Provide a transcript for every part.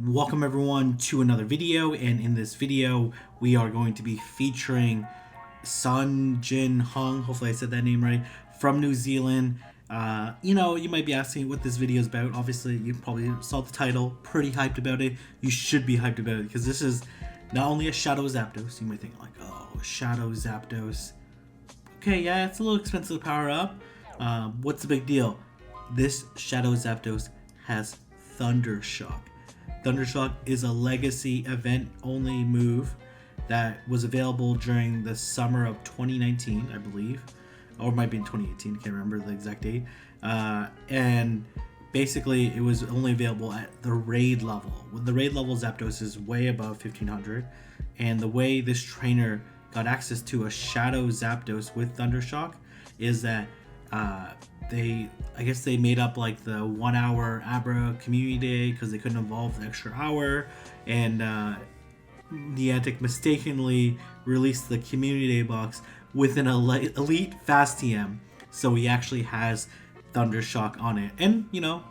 Welcome everyone to another video, and in this video we are going to be featuring Sun Jin Hong, hopefully I said that name right, from New Zealand. You might be asking what this video is about. Obviously you probably saw the title, pretty hyped about it. You should be hyped about it because this is not only a Shadow Zapdos. You might think like, oh, Shadow Zapdos. Okay, yeah, it's a little expensive to power up. What's the big deal? This Shadow Zapdos has Thunder Shock. Thundershock is a legacy event only move that was available during the summer of 2019, I believe, or it might be in 2018, can't remember the exact date. And basically it was only available at the raid level. When the raid level, Zapdos is way above 1500, and the way this trainer got access to a Shadow Zapdos with Thundershock is that I guess they made up like the 1 hour Abra community day because they couldn't evolve the extra hour, and Niantic mistakenly released the community day box with an elite fast TM, so he actually has Thundershock on it. And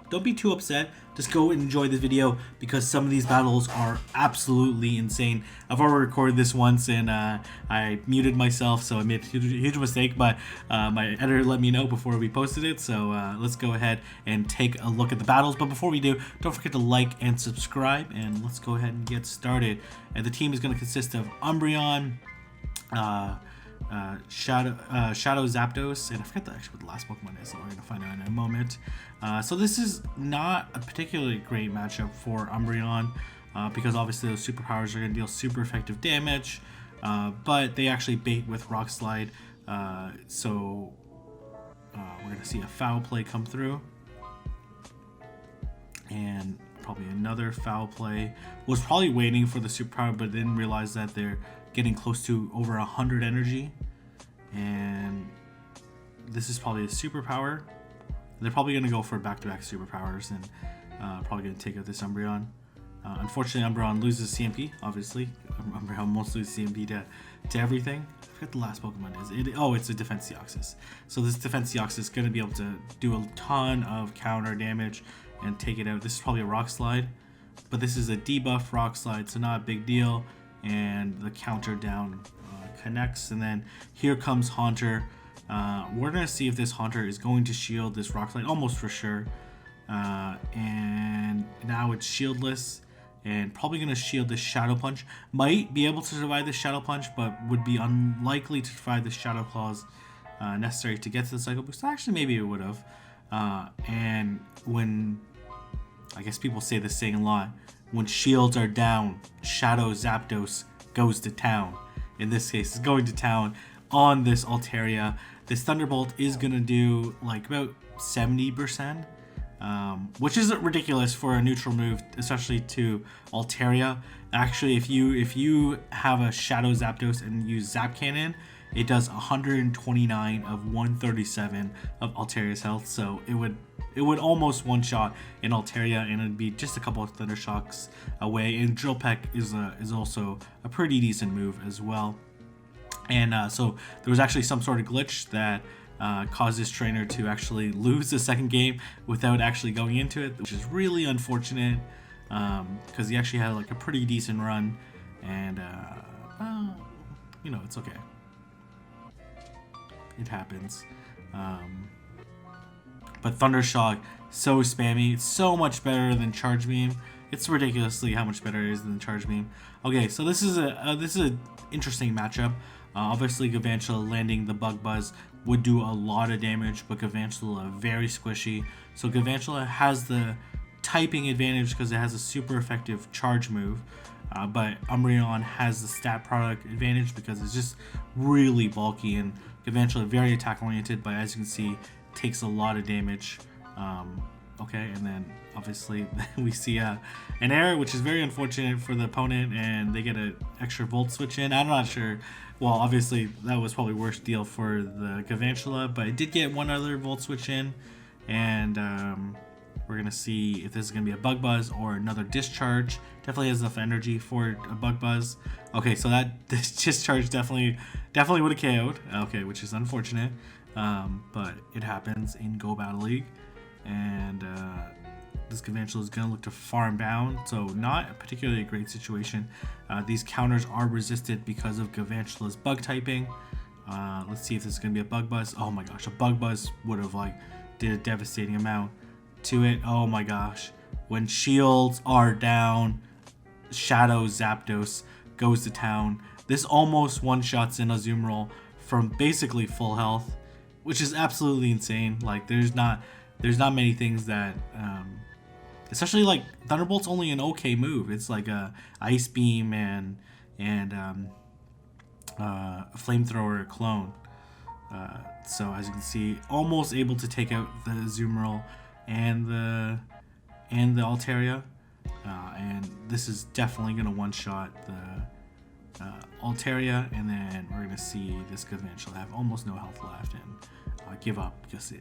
don't be too upset, just go and enjoy this video because some of these battles are absolutely insane. I've already recorded this once and I muted myself, so I made a huge mistake, but my editor let me know before we posted it. So let's go ahead and take a look at the battles. But before we do, don't forget to like and subscribe, and let's go ahead and get started. And the team is going to consist of Umbreon, Shadow Zapdos, and I forget what the last Pokemon is, so we're going to find out in a moment. So this is not a particularly great matchup for Umbreon because obviously those superpowers are going to deal super effective damage, but they actually bait with Rock Slide, so we're going to see a foul play come through, and probably another foul play. Was probably waiting for the superpower, but didn't realize that they're getting close to over 100 energy, and this is probably a superpower. They're probably going to go for back-to-back superpowers and probably going to take out this Umbreon. Unfortunately, Umbreon loses CMP, obviously. Umbreon almost loses CMP to everything. I forget the last Pokemon is. It's a Defense Deoxys. So this Defense Deoxys is going to be able to do a ton of counter damage and take it out. This is probably a Rock Slide, but this is a debuff Rock Slide, so not a big deal. And the counter down connects, and then here comes Haunter. We're gonna see if this Haunter is going to shield this Rock Slide, almost for sure. And now it's shieldless, and probably gonna shield this Shadow Punch. Might be able to survive the Shadow Punch, but would be unlikely to survive the Shadow Claws necessary to get to the Cycle Boost. Actually, maybe it would have. And when, I guess people say this saying a lot, when shields are down, Shadow Zapdos goes to town. In this case, it's going to town on this Altaria. This Thunderbolt is going to do like about 70%, which is ridiculous for a neutral move, especially to Altaria. Actually, if you have a Shadow Zapdos and use Zap Cannon, it does 129 of 137 of Altaria's health, so it would almost one-shot in Altaria, and it'd be just a couple of Thunder Shocks away. And Drill Peck is also a pretty decent move as well. And so there was actually some sort of glitch that caused this trainer to actually lose the second game without actually going into it, which is really unfortunate because he actually had like a pretty decent run, and it's okay. It happens. But Thunder Shock, so spammy. It's so much better than Charge Beam. It's ridiculously how much better it is than Charge Beam. Okay, so this is an interesting matchup. Obviously, Galvantula landing the Bug Buzz would do a lot of damage, but Galvantula very squishy. So Galvantula has the typing advantage because it has a super effective charge move. But Umbreon has the stat product advantage because it's just really bulky, and Galvantula very attack oriented, but as you can see, takes a lot of damage. Okay, and then obviously we see an error, which is very unfortunate for the opponent, and they get an extra Volt Switch in. I'm not sure. Well, obviously that was probably worse deal for the Galvantula, but it did get one other Volt Switch in, and we're gonna see if this is gonna be a Bug Buzz or another Discharge. Definitely has enough energy for a Bug Buzz. Okay, so this Discharge definitely would have KO'd. Okay, which is unfortunate, but it happens in Go Battle League. And this Galvantula is going to look to farm down, so not particularly a great situation. These counters are resisted because of Galvantula's bug typing. Let's see if this is going to be a bug buzz. Oh my gosh, a bug buzz would have like did a devastating amount to it. Oh my gosh. When shields are down, Shadow Zapdos goes to town. This almost one-shots in Azumarill from basically full health, which is absolutely insane. Like there's not many things that especially like Thunderbolt's only an okay move. It's like a Ice Beam and a Flamethrower clone. So as you can see, almost able to take out the Azumarill and the Altaria, and this is definitely gonna one-shot the Altaria, and then we're gonna see this Galvantula have almost no health left and give up because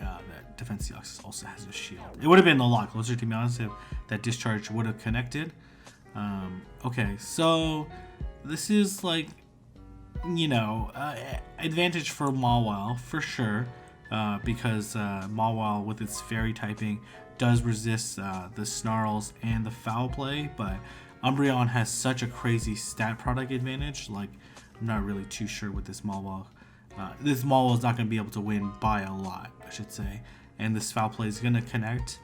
that Defense Deoxys also has a shield. It would have been a lot closer, to be honest, if that discharge would have connected. Okay, so this is like, you know, advantage for Mawile for sure, because Mawile with its fairy typing does resist the Snarls and the Foul Play, but Umbreon has such a crazy stat product advantage. Like, I'm not really too sure with this Mawile. This Mawile is not going to be able to win by a lot, I should say, and this Foul Play is going to connect,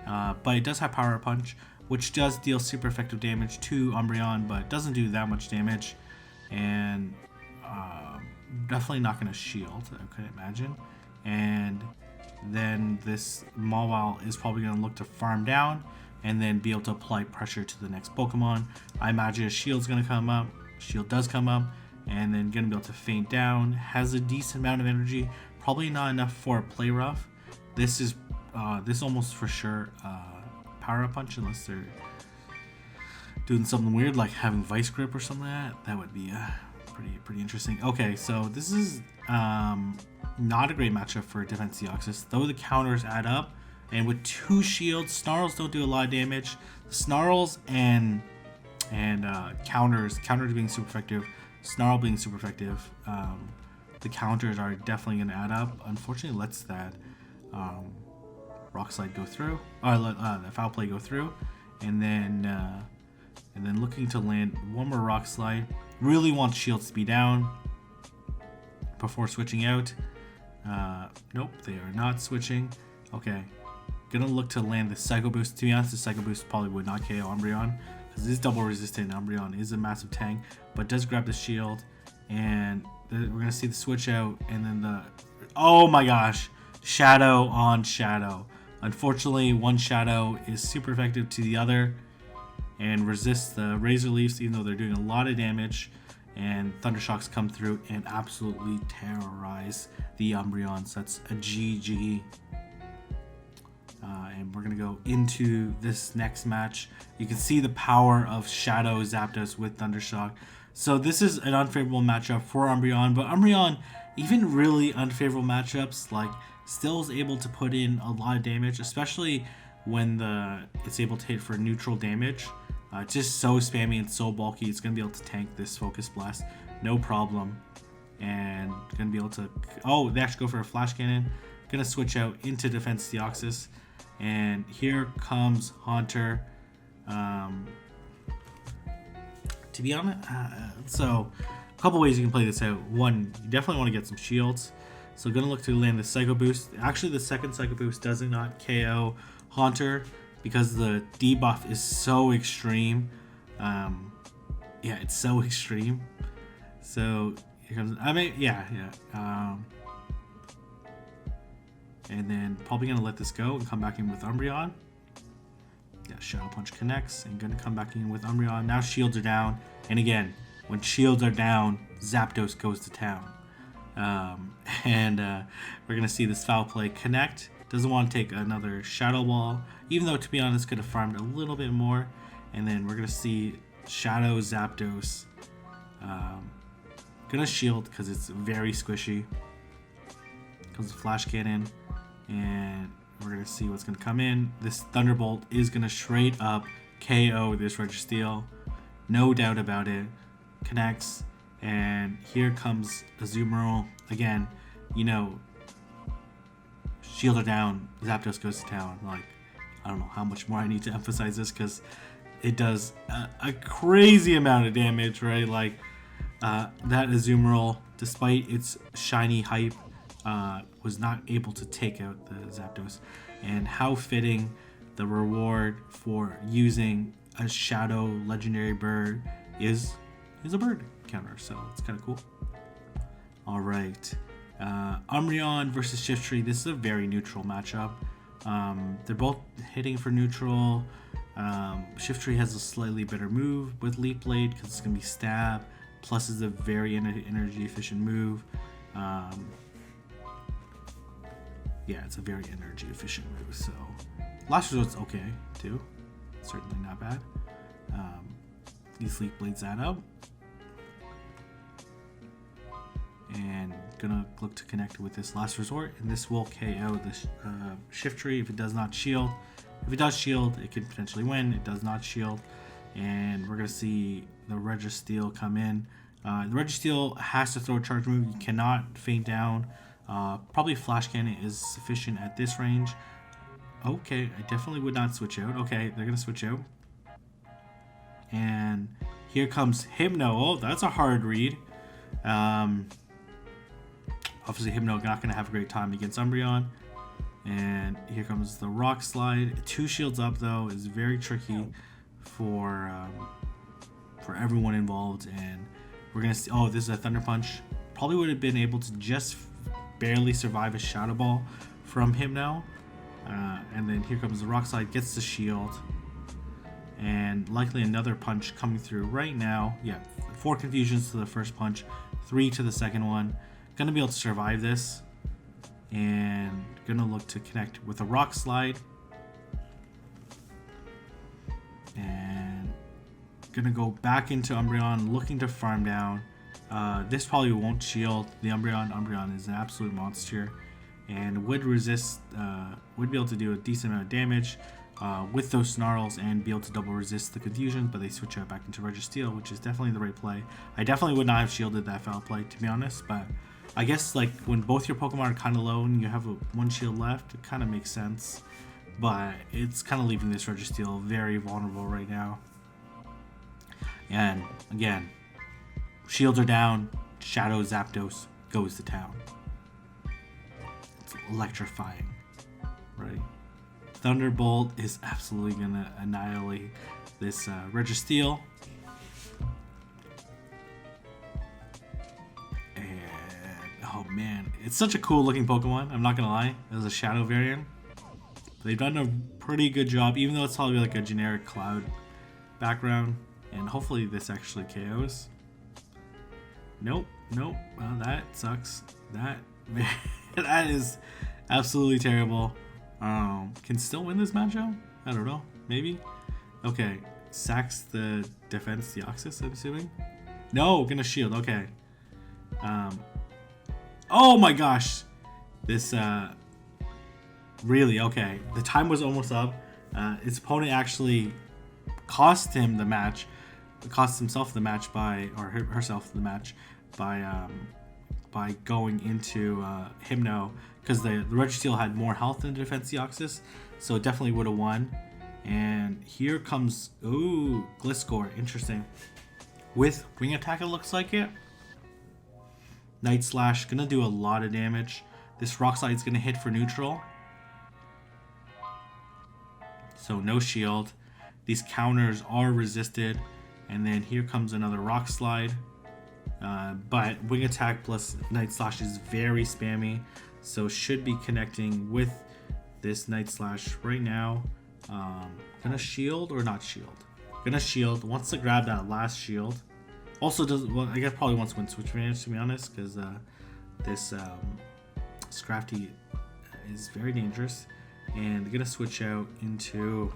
but it does have Power Punch, which does deal super effective damage to Umbreon, but doesn't do that much damage, and definitely not going to shield, I could imagine. And then this Mawile is probably going to look to farm down and then be able to apply pressure to the next Pokemon. I imagine a shield's going to come up. Shield does come up, and then going to be able to faint down. Has a decent amount of energy, probably not enough for a Play Rough. This is almost for sure Power Up Punch, unless they're doing something weird like having Vice Grip or something like that. That would be pretty interesting. Okay, so this is not a great matchup for Defense Deoxys, though the counters add up, and with 2 shields, Snarls don't do a lot of damage. Snarls and counters being super effective, Snarl being super effective, the counters are definitely going to add up. Unfortunately, lets that Rock Slide go through, or let the Foul Play go through, and then looking to land one more Rock Slide. Really wants shields to be down before switching out. Nope, they are not switching. Okay, gonna look to land the Psycho Boost. To be honest, the Psycho Boost probably would not KO Umbreon because it is double resistant. Umbreon is a massive tank, but does grab the shield, and we're gonna see the switch out, and then oh my gosh, Shadow on Shadow. Unfortunately, one Shadow is super effective to the other and resists the Razor Leafs, even though they're doing a lot of damage, and Thunder Shocks come through and absolutely terrorize the Umbreon. So that's a GG. And we're going to go into this next match. You can see the power of Shadow Zapdos with Thunder Shock. So this is an unfavorable matchup for Umbreon, but Umbreon, even really unfavorable matchups, like still is able to put in a lot of damage, especially when it's able to hit for neutral damage. Just so spammy and so bulky, it's going to be able to tank this Focus Blast, no problem. And going to be able to... Oh, they actually go for a Flash Cannon. Going to switch out into Defense Deoxys. And here comes Haunter. To be honest, so a couple ways you can play this out. One, you definitely want to get some shields. So going to look to land the Psycho Boost. Actually, the second Psycho Boost does not KO Haunter, because the debuff is so extreme. Yeah, it's so extreme. So here comes, and then probably gonna let this go and come back in with Umbreon. Yeah, Shadow Punch connects and gonna come back in with Umbreon. Now shields are down, and again, when shields are down, Zapdos goes to town. We're gonna see this Foul Play connect. Doesn't want to take another Shadow Ball, even though, to be honest, could have farmed a little bit more. And then we're going to see Shadow Zapdos. Going to shield because it's very squishy. Comes the Flash Cannon. And we're going to see what's going to come in. This Thunderbolt is going to straight up KO this Registeel. No doubt about it. Connects. And here comes Azumarill. Again, you know, shield are down, Zapdos goes to town. Like, I don't know how much more I need to emphasize this because it does a crazy amount of damage, right? Like that Azumarill, despite its shiny hype, was not able to take out the Zapdos. And how fitting the reward for using a shadow legendary bird is a bird counter, so it's kind of cool. All right, Umbreon versus Shiftry. This is a very neutral matchup. They're both hitting for neutral. Shiftry has a slightly better move with Leaf Blade because it's going to be stab, plus it's a very energy efficient move. Yeah, it's a very energy efficient move, so Last Resort's okay too, certainly not bad. These Leaf Blades add up, and gonna look to connect with this Last Resort, and this will KO this Shiftry if it does not shield. If it does shield, it could potentially win. It does not shield, and we're gonna see the Registeel come in. The Registeel has to throw a charge move. You cannot faint down. Probably Flash Cannon is sufficient at this range. Okay, I definitely would not switch out. Okay, they're gonna switch out. And here comes Hypno. Oh, that's a hard read. Obviously Hypno not gonna have a great time against Umbreon. And here comes the Rock Slide. 2 shields up though is very tricky for everyone involved. And we're gonna see. Oh, this is a Thunder Punch. Probably would have been able to just barely survive a Shadow Ball from Hypno. And then here comes the Rock Slide, gets the shield, and likely another punch coming through right now. Yeah, 4 confusions to the first punch, 3 to the second one. Gonna be able to survive this, and gonna look to connect with a Rock Slide, and gonna go back into Umbreon, looking to farm down. This probably won't shield the Umbreon. Umbreon is an absolute monster, and would resist, would be able to do a decent amount of damage with those snarls and be able to double resist the confusion, but they switch out back into Registeel, which is definitely the right play. I definitely would not have shielded that foul play, to be honest, but I guess like when both your Pokemon are kind of low and you have one shield left, it kind of makes sense, but it's kind of leaving this Registeel very vulnerable right now. And again, shields are down, Shadow Zapdos goes to town. It's electrifying, right? Thunderbolt is absolutely gonna annihilate this Registeel. And oh man, it's such a cool looking Pokemon, I'm not gonna lie. It was a Shadow variant. They've done a pretty good job, even though it's probably like a generic cloud background. And hopefully this actually KOs. Nope. Well, that sucks. That is absolutely terrible. Can still win this matchup? I don't know. Maybe? Okay. Sacks the defense Deoxys, I'm assuming? No, gonna shield. Okay. Oh my gosh. This, really, okay. The time was almost up. His opponent actually cost him the match. Cost himself the match by, or herself the match by going into Hypno, because the Registeel had more health than the defense Deoxys, so it definitely would have won. And here comes, ooh, Gliscor, interesting. With Wing Attack, it looks like it. Night Slash, gonna do a lot of damage. This Rock Slide's gonna hit for neutral. So no shield. These counters are resisted. And then here comes another Rock Slide. But Wing Attack plus Night Slash is very spammy, so should be connecting with this Night Slash right now. Gonna shield or not shield? Gonna shield. Wants to grab that last shield. Also does, well, I guess probably wants to win switch advantage, to be honest, because this Scrafty is very dangerous. And they're gonna switch out into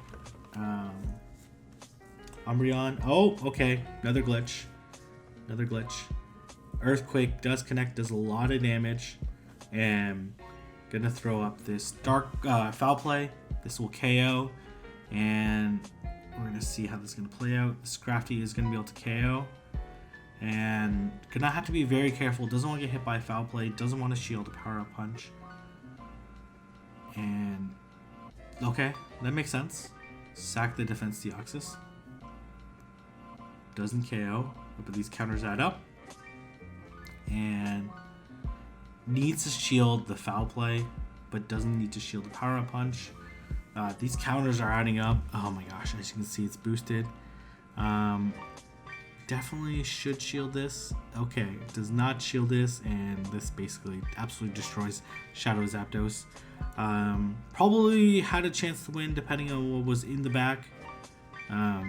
Umbreon. Oh, okay. Another glitch. Earthquake does connect, does a lot of damage. And gonna throw up this Dark Foul Play. This will KO. And we're gonna see how this is gonna play out. Scrafty is gonna be able to KO. And gonna have to be very careful. Doesn't want to get hit by Foul Play. Doesn't want to shield a Power Up Punch. And okay. that makes sense. Sack the Defense Deoxys. Doesn't KO, but these counters add up. And needs to shield the Foul Play, but doesn't need to shield the Power Up Punch. These counters are adding up. Oh my gosh, as you can see, it's boosted. Definitely should shield this. Okay, it does not shield this, and this basically absolutely destroys Shadow Zapdos. Probably had a chance to win depending on what was in the back. Yeah,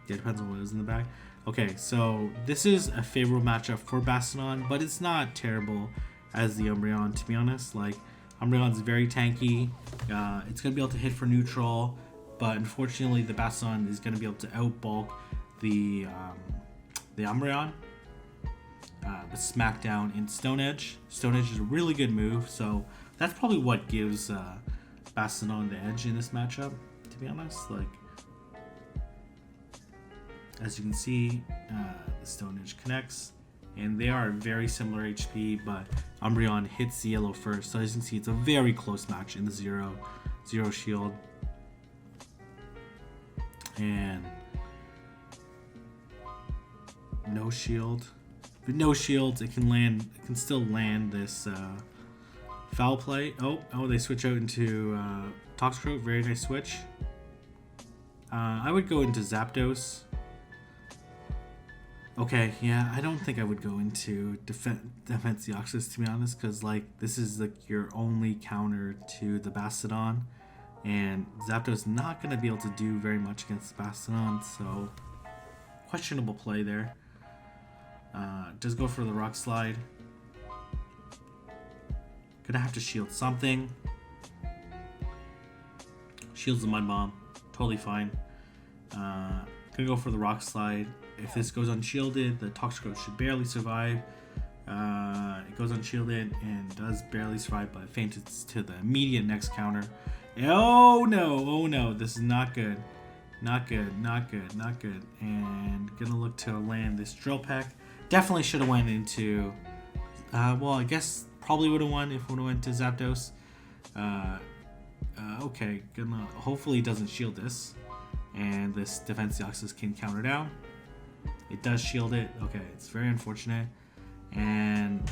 depends on what was in the back. Okay, so this is a favorable matchup for Bastiodon, but it's not terrible as the Umbreon, to be honest. Like, Umbreon's very tanky. It's going to be able to hit for neutral, but unfortunately the Bastiodon is going to be able to outbulk the Umbreon. The Smackdown in Stone Edge. Stone Edge is a really good move, so that's probably what gives Bastiodon the edge in this matchup, to be honest. Like, as you can see, the Stone Edge connects, and they are very similar HP, but Umbreon hits the yellow first, so as you can see, it's a very close match in the zero shield. And no shield. With no shields, it can still land this Foul Play. Oh, they switch out into Toxicroak. Very nice switch. I would go into Zapdos. Okay, yeah, I don't think I would go into Defense Deoxys, to be honest, because like this is like your only counter to the Bastiodon, and Zapdos not gonna be able to do very much against Bastiodon, so questionable play there. Does go for the Rock Slide. Gonna have to shield something. Shields the Mud Bomb, totally fine. Gonna go for the Rock Slide. If this goes unshielded, the Toxicroak should barely survive. It goes unshielded and does barely survive, but faints to the immediate next counter. Oh no, this is not good. Not good. And gonna look to land this Drill Peck. Definitely should have went into, well, I guess probably would have won if it would have went to Zapdos. Okay, hopefully it doesn't shield this. And this Defense Deoxys can counter down. It does shield it. Okay, it's very unfortunate. And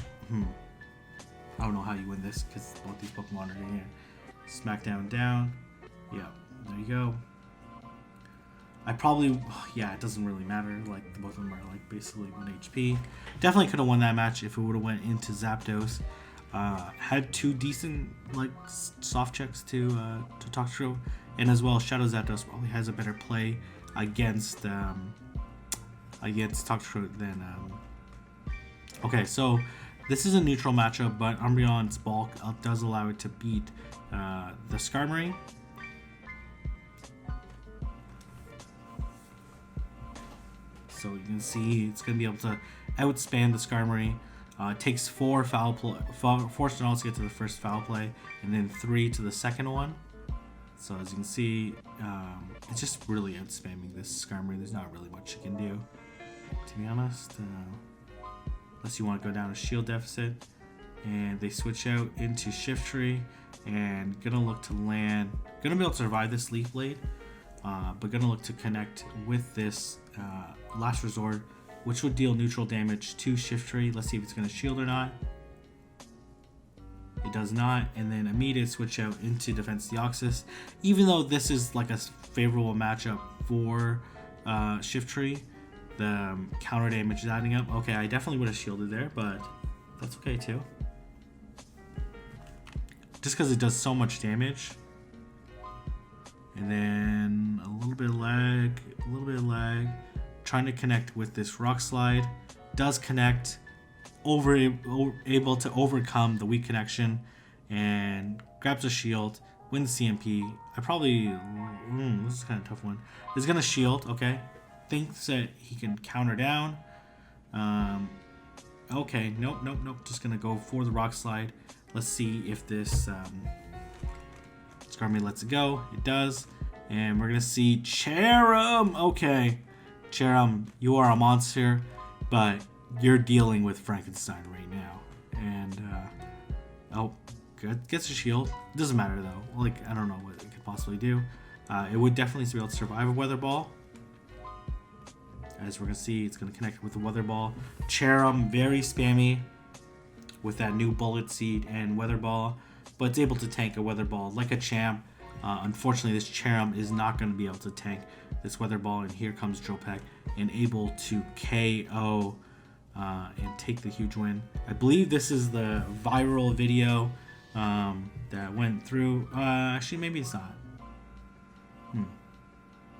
I don't know how you win this because both these Pokemon are in here. Smackdown down. Yeah, there you go. I probably, yeah, it doesn't really matter. Like, both of them are like basically 1 HP. Definitely could have won that match if it would have went into Zapdos. Had two decent like soft checks to Toxicroak, and as well Shadow Zapdos probably has a better play against Toxicroak than okay, so this is a neutral matchup, but Umbreon's bulk does allow it to beat the Skarmory. So you can see it's going to be able to outspan the Skarmory. It takes 4 Snarls to get to the first Foul Play, and then 3 to the second one. So as you can see, it's just really outspamming this Skarmory. There's not really much you can do, to be honest. Unless you want to go down a shield deficit. And they switch out into Shiftry, and gonna look to land. Gonna be able to survive this Leaf Blade, but gonna look to connect with this Last Resort, which would deal neutral damage to Shiftry. Let's see if it's gonna shield or not. It does not, and then immediate switch out into Defense Deoxys. Even though this is like a favorable matchup for Shiftry, the counter damage is adding up. Okay, I definitely would have shielded there, but that's okay too. Just because it does so much damage. And then a little bit of lag. Trying to connect with this Rock Slide. Does connect. Able to overcome the weak connection. And grabs a shield. Wins CMP. I probably... this is kind of a tough one. Is going to shield, okay. Thinks that he can counter down. Okay, nope. Just going to go for the Rock Slide. Let's see if this Skarmory lets it go. It does. And we're going to see Cherim. Okay. Cherim, you are a monster, but you're dealing with Frankenstein right now. And, oh, good. Gets a shield. Doesn't matter, though. Like, I don't know what it could possibly do. It would definitely be able to survive a Weather Ball. As we're going to see, it's going to connect with the Weather Ball. Cherim, very spammy with that new Bullet Seed and Weather Ball, but it's able to tank a Weather Ball like a champ. Unfortunately, this Cherim is not going to be able to tank this Weather Ball, and here comes Drill Peck and able to KO and take the huge win. I believe this is the viral video that went through. Actually, maybe it's not.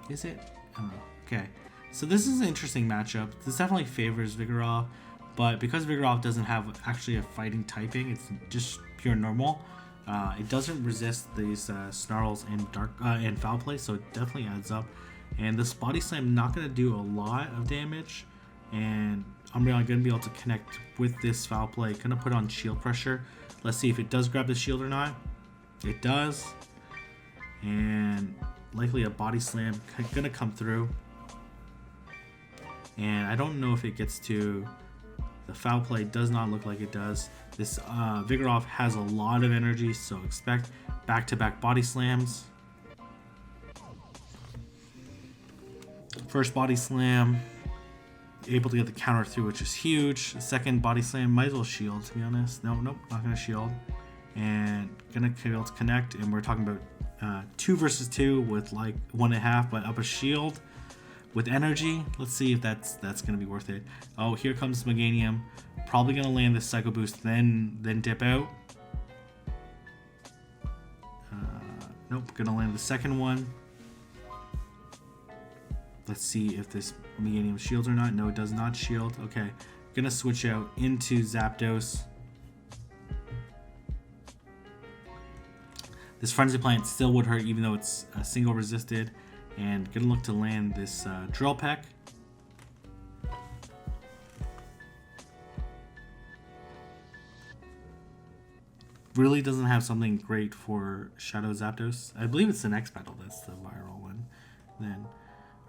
Is it? I don't know. Okay. So this is an interesting matchup. This definitely favors Vigoroth, but because Vigoroth doesn't have actually a fighting typing, it's just pure normal. It doesn't resist these snarls and and foul play, so it definitely adds up. And this body slam not going to do a lot of damage, and I'm really going to be able to connect with this foul play. Going to put on shield pressure. Let's see if it does grab the shield or not. It does, and likely a body slam going to come through. And I don't know if it gets to the foul play. Does not look like it does. This Vigoroth has a lot of energy, so expect back-to-back body slams. First body slam, able to get the counter through, which is huge. Second body slam, might as well shield, to be honest. Nope, not gonna shield. And gonna be able to connect, and we're talking about 2 versus 2 with like 1.5, but up a shield. With energy, let's see if that's gonna be worth it. Oh, here comes Meganium. Probably gonna land this Psycho Boost, then dip out. Nope, gonna land the second one. Let's see if this Meganium shields or not. No, it does not shield. Okay, gonna switch out into Zapdos. This Frenzy Plant still would hurt, even though it's single resisted. And gonna look to land this Drill Peck. Really doesn't have something great for Shadow Zapdos. I believe it's the next battle that's the viral one. Then,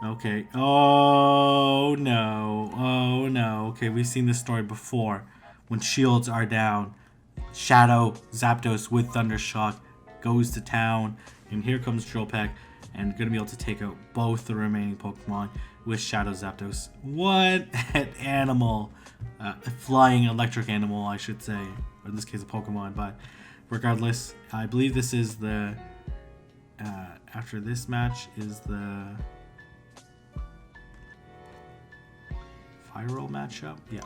okay. Oh no. Oh no. Okay, we've seen this story before. When shields are down, Shadow Zapdos with Thundershock goes to town. And here comes Drill Peck. And going to be able to take out both the remaining Pokemon with Shadow Zapdos. What an animal. A flying electric animal, I should say. Or in this case, a Pokemon. But regardless, I believe this is the... after this match is the... viral matchup? Yeah.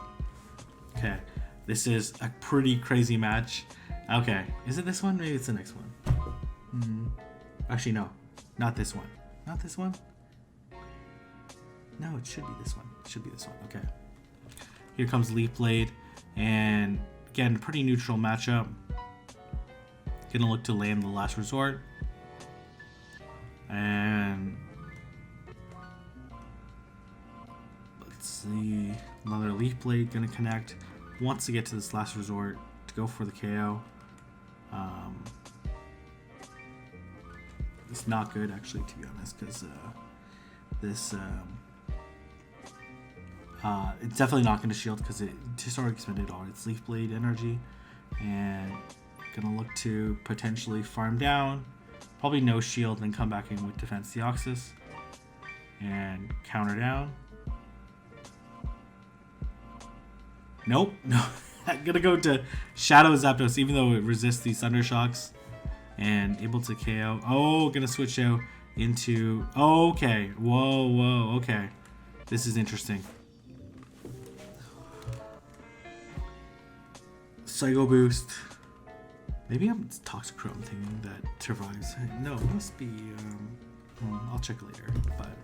Okay. This is a pretty crazy match. Okay. Is it this one? Maybe it's the next one. Actually, no. Not this one. Not this one? No, it should be this one. It should be this one. Okay. Here comes Leaf Blade. And again, pretty neutral matchup. Gonna look to land the last resort. And let's see. Another Leaf Blade gonna connect. Wants to get to this last resort to go for the KO. It's not good, actually, to be honest, because this it's definitely not going to shield because it's already expended all its Leaf Blade energy, and gonna look to potentially farm down, probably no shield, then come back in with Defense Deoxys and counter down. Nope, no. I'm gonna go to Shadow Zapdos, even though it resists these Thunder Shocks. And able to KO. Oh, gonna switch out into... Okay. Whoa. Okay. This is interesting. Psycho Boost. Maybe it's Toxicroak thing that survives. No, it must be... I'll check later. But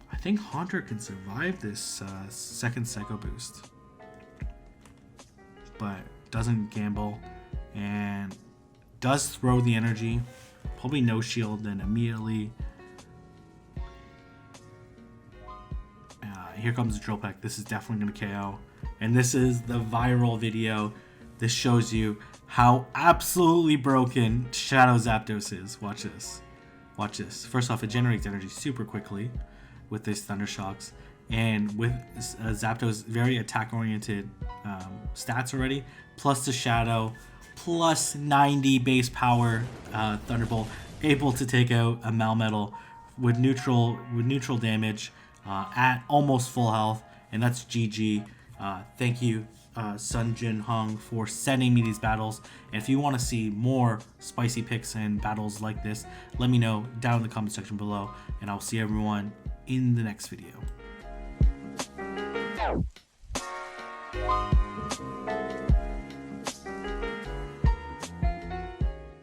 I think Haunter can survive this second Psycho Boost. But doesn't gamble. And... does throw the energy, probably no shield, then immediately here comes the Drill Peck. This is definitely going to KO, and this is the viral video. This shows you how absolutely broken Shadow Zapdos is. Watch this. Watch this. First off, it generates energy super quickly with these Thunder Shocks, and with Zapdos' very attack-oriented stats already, plus the Shadow, plus 90 base power Thunderbolt, able to take out a Melmetal with neutral damage at almost full health, and that's GG. Thank you, Sun Jin Hung, for sending me these battles. And if you want to see more spicy picks and battles like this, let me know down in the comment section below, and I'll see everyone in the next video.